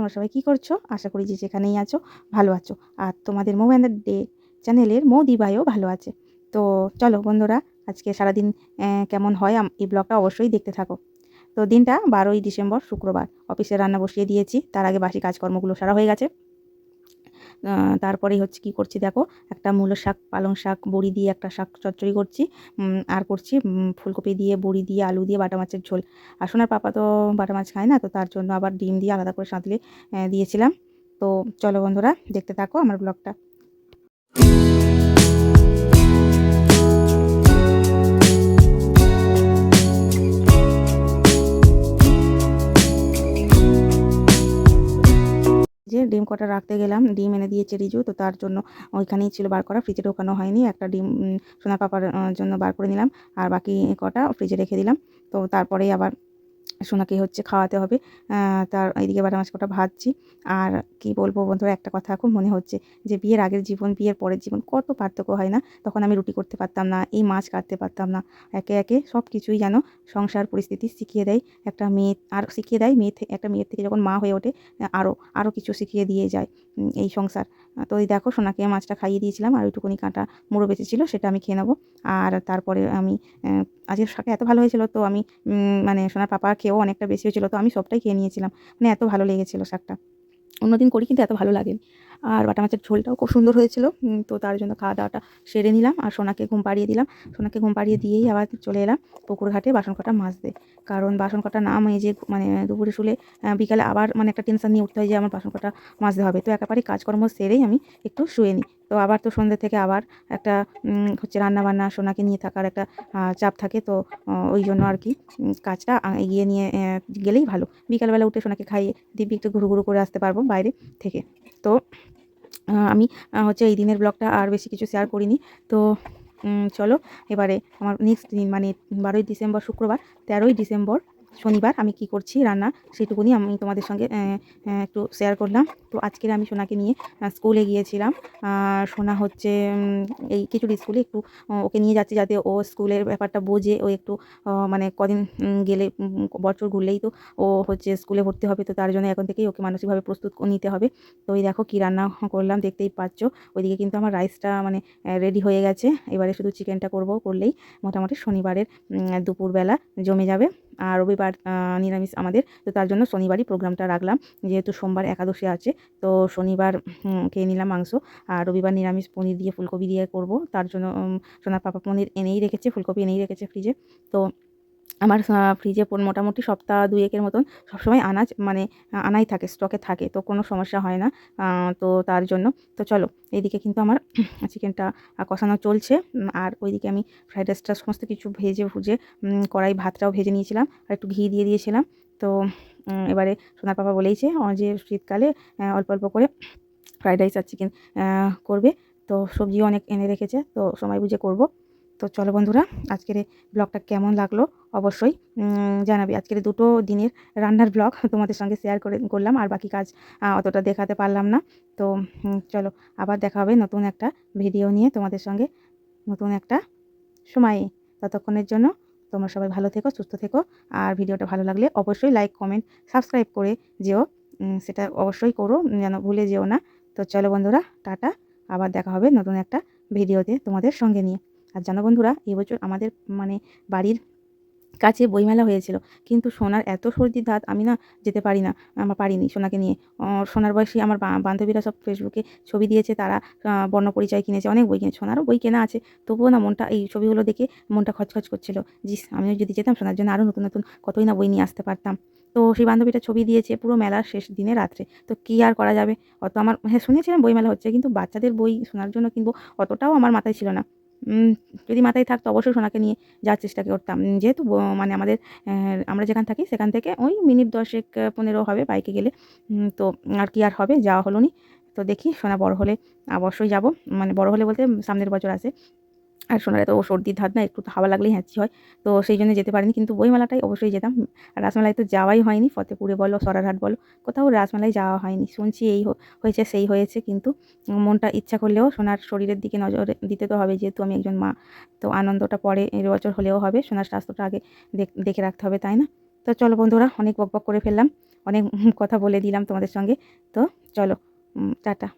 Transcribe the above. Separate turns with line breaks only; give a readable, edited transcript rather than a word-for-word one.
তোমরা সবাই কী করছো? আশা করি যে যেখানেই আছো ভালো আছো। আর তোমাদের মৌ অ্যান্ড দ্য ডে চ্যানেলের মৌদিভাইও ভালো আছে। তো চলো বন্ধুরা, আজকে সারাদিন কেমন হয় এই ব্লগটা অবশ্যই দেখতে থাকো। তো দিনটা 12ই ডিসেম্বর শুক্রবার। অফিসে রান্না বসিয়ে দিয়েছি, তার আগে বাসি কাজকর্মগুলো সারা হয়ে গেছে। তারপরেই হচ্ছে কী করছি দেখো, একটা মূলো শাক, পালং শাক, বড়ি দিয়ে একটা শাক চচ্চড়ি করছি। আর করছি ফুলকপি দিয়ে, বড়ি দিয়ে, আলু দিয়ে বাটা মাছের ঝোল। আর সোনার পাপা তো বাটা মাছ খায় না, তো তার জন্য আবার ডিম দিয়ে আলাদা করে সাঁতলে দিয়েছিলাম। তো চলো বন্ধুরা, দেখতে থাকো আমার ব্লগটা। যে ডিম কটা রাখতে গেলাম, ডিম এনে দিয়েছে রিজু, তো তার জন্য ওইখানেই ছিল বার করা, ফ্রিজে ঢোকানো হয়নি। একটা ডিম সোনার পাপার জন্য বার করে নিলাম, আর বাকি কটা ফ্রিজে রেখে দিলাম। তো তারপরেই আবার সোনাকে হচ্ছে খাওয়াতে হবে। তার এইদিকে বাটা মাছ কটা ভাজছি। আর কি বলবো বন্ধুরা, একটা কথা খুব মনে হচ্ছে যে বিয়ের আগের জীবন, বিয়ের পরের জীবন কত পার্থক্য হয় না। তখন আমি রুটি করতে পারতাম না, এই মাছ কাটতে পারতাম না। একে একে সব কিছুই যেন সংসার পরিস্থিতি শিখিয়ে দেয় একটা মেয়ে, আর শিখিয়ে দেয় একটা মেয়ের থেকে যখন মা হয়ে ওঠে আরও কিছু শিখিয়ে দিয়ে যায় এই সংসার। তো এই দেখো, সোনাকে মাছটা খাইয়ে দিয়েছিলাম, আর ওইটুকুনি কাঁটা মুড়ো বেঁচেছিল, সেটা আমি খেয়ে নেবো। আর তারপরে আমি আজকের শাকটা এত ভালো হয়েছিল, তো আমি মানে সোনার পাপা খেয়েও অনেকটা বেশি হয়েছিল, তো আমি সবটাই খেয়ে নিয়েছিলাম। মানে এত ভালো লেগেছিল শাকটা। অন্যদিন করি কিন্তু এত ভালো লাগেনি। আর বাটা মাছের ঝোলটাও খুব সুন্দর হয়েছিল। তো তার জন্য খাওয়া দাওয়াটা সেরে নিলাম, আর সোনাকে ঘুম পাড়িয়ে দিলাম। সোনাকে ঘুম পাড়িয়ে দিয়েই আবার চলে এলাম পুকুর ঘাটে বাসন কটা মাজতে। কারণ বাসন কটা না মেজে মানে দুপুরে শুলে বিকালে আবার মানে একটা টেনশন নিয়ে উঠতে হয় যে আমার বাসন কটা মাজতে হবে। তো একেবারে কাজকর্ম সেরেই আমি একটু শুয়ে নিই। তো আবার তো সন্ধ্যে থেকে আবার একটা হচ্ছে রান্নাবান্না, সোনাকে নিয়ে থাকার একটা চাপ থাকে। তো ওই জন্য আর কি কাজটা এগিয়ে নিয়ে গেলেই ভালো। বিকালবেলা উঠে সোনাকে খাইয়ে দিব্যি একটু ঘুরু ঘুরু করে আসতে পারবো বাইরে থেকে। তো আমি হচ্ছে এই দিনের ব্লগটা আর বেশি কিছু শেয়ার করিনি। তো চলো এবারে আমার নেক্সট দিন মানে 12ই ডিসেম্বর শুক্রবার, 13ই ডিসেম্বর শনিবার আমি কি করছি রান্না, সেটুকুনি আমি তোমাদের সঙ্গে একটু শেয়ার করলাম। তো আজকের আমি সোনাকে নিয়ে স্কুলে গিয়েছিলাম। সোনা হচ্ছে এই খিচুড়ি স্কুলে একটু ওকে নিয়ে যাচ্ছি যাতে ও স্কুলের ব্যাপারটা বোঝে। ও একটু মানে কদিন গেলে বছর ঘুরলেই তো ও হচ্ছে স্কুলে ভর্তি হবে। তো তার জন্য এখন থেকেই ওকে মানসিকভাবে প্রস্তুত নিতে হবে। তো এই দেখো কী রান্না করলাম, দেখতেই পাচ্ছ। ওইদিকে কিন্তু আমার রাইসটা মানে রেডি হয়ে গেছে। এবারে শুধু চিকেনটা করলেই মোটামুটি শনিবারের দুপুরবেলা জমে যাবে। আর রবিবার নিরামিষ আমাদের, তো তার জন্য শনিবারই প্রোগ্রামটা রাখলাম। যেহেতু সোমবার একাদশী আছে, তো শনিবার খেয়ে নিলাম মাংস, আর রবিবার নিরামিষ পনির দিয়ে ফুলকপি দিয়ে করব। তার জন্য সোনার পাপা পনির এনেই রেখেছে, ফুলকপি এনেই রেখেছে ফ্রিজে। তো আমার ফ্রিজে মোটামুটি সপ্তাহ 2-1 মতন সবসময় আনাজ মানে আনাই থাকে, স্টকে থাকে, তো কোনো সমস্যা হয় না। তো তার জন্য তো চলো, এইদিকে কিন্তু আমার চিকেনটা কষানো চলছে। আর ওইদিকে আমি ফ্রাইড রাইসটা সমস্ত কিছু ভেজে ভুজে কড়াই ভাতটাও ভেজে নিয়েছিলাম, আর একটু ঘি দিয়ে দিয়েছিলাম। তো এবারে সোনার পাপা বলেইছে যে শীতকালে অল্প অল্প করে ফ্রাইড রাইস আর চিকেন করবে। তো সবজিও অনেক এনে রেখেছে, তো সময় বুঝে করব। তো চলো বন্ধুরা, আজকের এই ব্লগটা কেমন লাগলো অবশ্যই জানাবে। আজকের দুটো দিনের রান্নার ব্লগ তোমাদের সঙ্গে শেয়ার করলাম, আর বাকি কাজ অতটা দেখাতে পারলাম না। তো চলো, আবার দেখা হবে নতুন একটা ভিডিও নিয়ে তোমাদের সঙ্গে, নতুন একটা সময়ে। ততক্ষণের জন্য তোমরা সবাই ভালো থেকো, সুস্থ থেকো। আর ভিডিওটা ভালো লাগলে অবশ্যই লাইক, কমেন্ট, সাবস্ক্রাইব করে যেও। সেটা অবশ্যই করো, যেন ভুলে যেও না। তো চলো বন্ধুরা, টাটা। আবার দেখা হবে নতুন একটা ভিডিওতে তোমাদের সঙ্গে নিয়ে। আর জানো বন্ধুরা, এবছর আমাদের মানে বাড়ির কাছে বইমেলা হয়েছিল, কিন্তু সোনার এত সর্দি ধাত, আমি না যেতে পারিনি সোনাকে নিয়ে। সোনার বয়সী আমার বান্ধবীরা সব ফেসবুকে ছবি দিয়েছে, তারা বর্ণপরিচয় কিনেছে, অনেক বই কিনেছে, সোনারও বই কেনা আছে। তবুও না মনটা এই ছবিগুলো দেখে মনটা খচখচ করছিল। আমিও যদি যেতাম সোনার জন্য আরও নতুন নতুন কতই না বই নিয়ে আসতে পারতাম। তো সেই বান্ধবীটা ছবি দিয়েছে পুরো মেলার শেষ দিনে রাত্রে। তো কী আর করা যাবে, অত আমার হ্যাঁ শুনেছিলাম বইমেলা হচ্ছে, কিন্তু বাচ্চাদের বই শোনার জন্য কিনবো অতটাও আমার মাথায় ছিল না। যদি মাথায় থাকতো অবশ্যই সোনাকে নিয়ে যাওয়ার চেষ্টা করতাম। যেহেতু মানে আমাদের আমরা যেখানে থাকি সেখান থেকে ওই মিনিট 10-15 হবে বাইকে গেলে। তো আর কি আর হবে, যাওয়া হলো নি। তো দেখি সোনা বড় হলে অবশ্যই যাব। মানে বড় হলে বলতে সামনের বছর আছে। আর সোনার এত সর্দির ধাত না, একটু হাওয়া লাগলেই হ্যাঁচি হয়। তো সেই জন্য যেতে পারিনি, কিন্তু বইমেলাটায় অবশ্যই যেতাম। আর রাসমেলায় তো যাওয়াই হয়নি, ফতেপুরে বলো, সরারহাট বলো, কোথাও রাসমেলায় যাওয়া হয়নি। শুনছি এই হয়েছে সেই হয়েছে, কিন্তু মনটা ইচ্ছা করলেও সোনার শরীরের দিকে নজর দিতে তো হবে, যেহেতু আমি একজন মা। তো আনন্দটা পরে এর বছর হলেও হবে, সোনার স্বাস্থ্যটা আগে দেখে রাখতে হবে, তাই না? তো চলো বন্ধুরা, অনেক বকবক করে ফেললাম, অনেক কথা বলে দিলাম তোমাদের সঙ্গে। তো চলো টাটা।